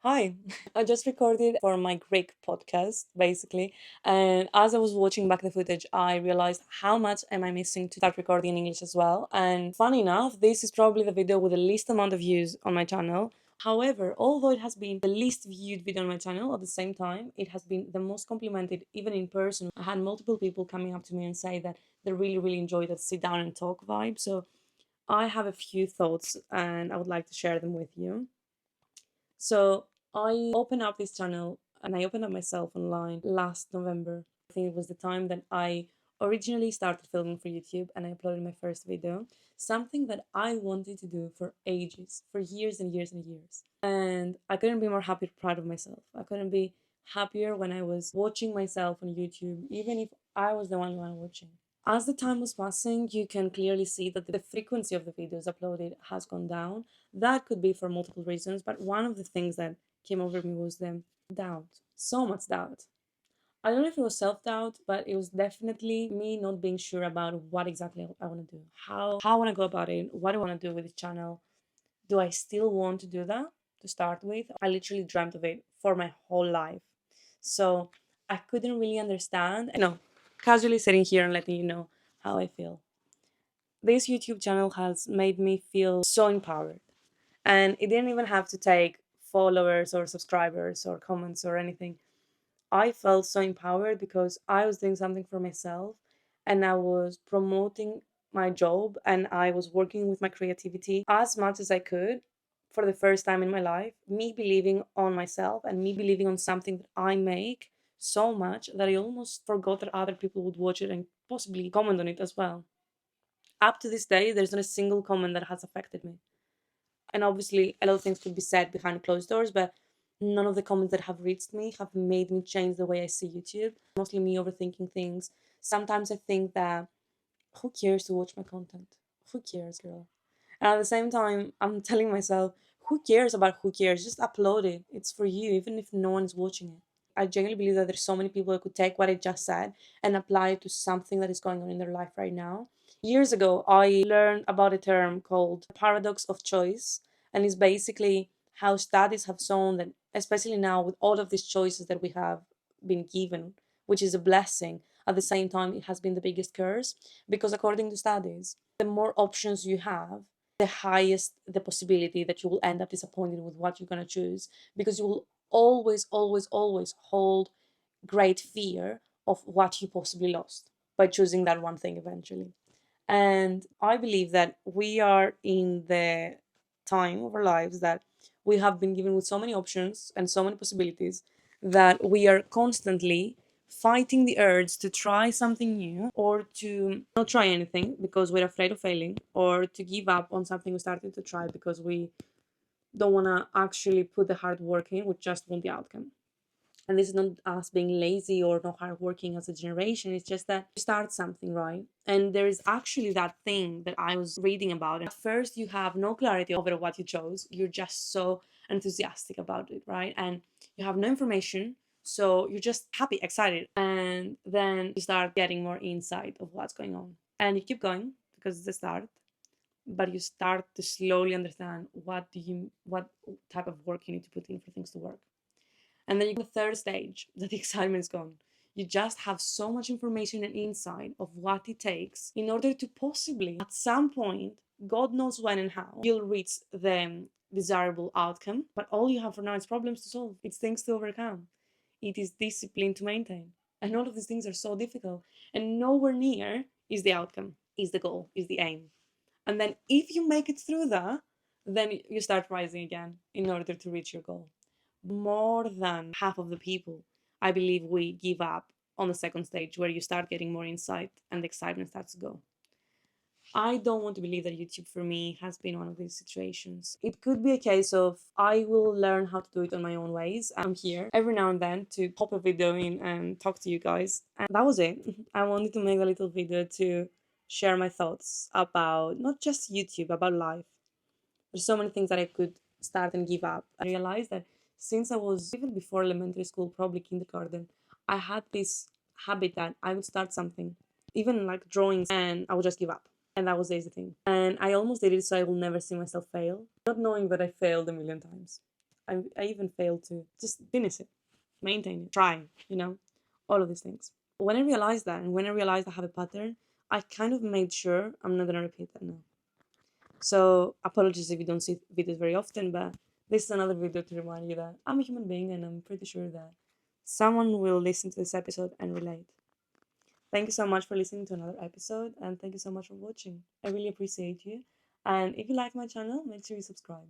Hi, I just recorded for my Greek podcast, basically. And as I was watching back the footage, I realized how much am I missing to start recording in English as well. And funny enough, this is probably the video with the least amount of views on my channel. However, although it has been the least viewed video on my channel, at the same time, it has been the most complimented, even in person. I had multiple people coming up to me and say that they really, really enjoyed that sit down and talk vibe. So I have a few thoughts and I would like to share them with you. So I opened up this channel and I opened up myself online last November. I think it was the time that I originally started filming for YouTube and I uploaded my first video. Something that I wanted to do for ages, for years and years and years. And I couldn't be more happy, proud of myself. I couldn't be happier when I was watching myself on YouTube, even if I was the one watching. As the time was passing, you can clearly see that the frequency of the videos uploaded has gone down. That could be for multiple reasons, but one of the things that came over me was the doubt. So much doubt. I don't know if it was self doubt, but it was definitely me not being sure about what exactly I want to do, how I want to go about it, what I want to do with the channel. Do I still want to do that to start with? I literally dreamt of it for my whole life. So I couldn't really understand. Casually sitting here and letting you know how I feel. This YouTube channel has made me feel so empowered. And it didn't even have to take followers or subscribers or comments or anything. I felt so empowered because I was doing something for myself and I was promoting my job and I was working with my creativity as much as I could for the first time in my life. Me believing on myself and me believing on something that I make so much that I almost forgot that other people would watch it and possibly comment on it as well. Up to this day, there's not a single comment that has affected me. And obviously, a lot of things could be said behind closed doors, but none of the comments that have reached me have made me change the way I see YouTube. Mostly me overthinking things. Sometimes I think that who cares to watch my content? Who cares, girl? And at the same time, I'm telling myself, who cares about who cares? Just upload it. It's for you, even if no one's watching it. I genuinely believe that there's so many people that could take what I just said and apply it to something that is going on in their life right now. Years ago, I learned about a term called paradox of choice, and it's basically how studies have shown that, especially now with all of these choices that we have been given, which is a blessing, at the same time, it has been the biggest curse because, according to studies, the more options you have, the highest the possibility that you will end up disappointed with what you're going to choose because you will always, always, always hold great fear of what you possibly lost by choosing that one thing eventually. And I believe that we are in the time of our lives that we have been given with so many options and so many possibilities that we are constantly fighting the urge to try something new or to not try anything because we're afraid of failing or to give up on something we started to try because we don't want to actually put the hard work in, we just want the outcome. And this is not us being lazy or not hardworking as a generation. It's just that you start something, right? And there is actually that thing that I was reading about. At first, you have no clarity over what you chose. You're just so enthusiastic about it, right? And you have no information. So you're just happy, excited. And then you start getting more insight of what's going on. And you keep going because it's the start. But you start to slowly understand what type of work you need to put in for things to work. And then you get the third stage that the excitement is gone. You just have so much information and insight of what it takes in order to possibly, at some point, God knows when and how, you'll reach the desirable outcome. But all you have for now is problems to solve, it's things to overcome, it is discipline to maintain. And all of these things are so difficult. And nowhere near is the outcome, is the goal, is the aim. And then if you make it through that, then you start rising again in order to reach your goal. More than half of the people, I believe, we give up on the second stage where you start getting more insight and the excitement starts to go. I don't want to believe that YouTube for me has been one of these situations. It could be a case of I will learn how to do it on my own ways. I'm here every now and then to pop a video in and talk to you guys. And that was it. I wanted to make a little video to share my thoughts about not just YouTube, about life. There's so many things that I could start and give up. I realized that since I was even before elementary school, probably kindergarten, I had this habit that I would start something, even like drawings, and I would just give up. And that was the thing. And I almost did it so I will never see myself fail, not knowing that I failed a million times. I even failed to just finish it, maintain it, try, all of these things. When I realized that, and when I realized I have a pattern, I kind of made sure I'm not gonna repeat that now. So apologies if you don't see videos very often, but this is another video to remind you that I'm a human being and I'm pretty sure that someone will listen to this episode and relate. Thank you so much for listening to another episode, and thank you so much for watching. I really appreciate you. And if you like my channel, make sure you subscribe.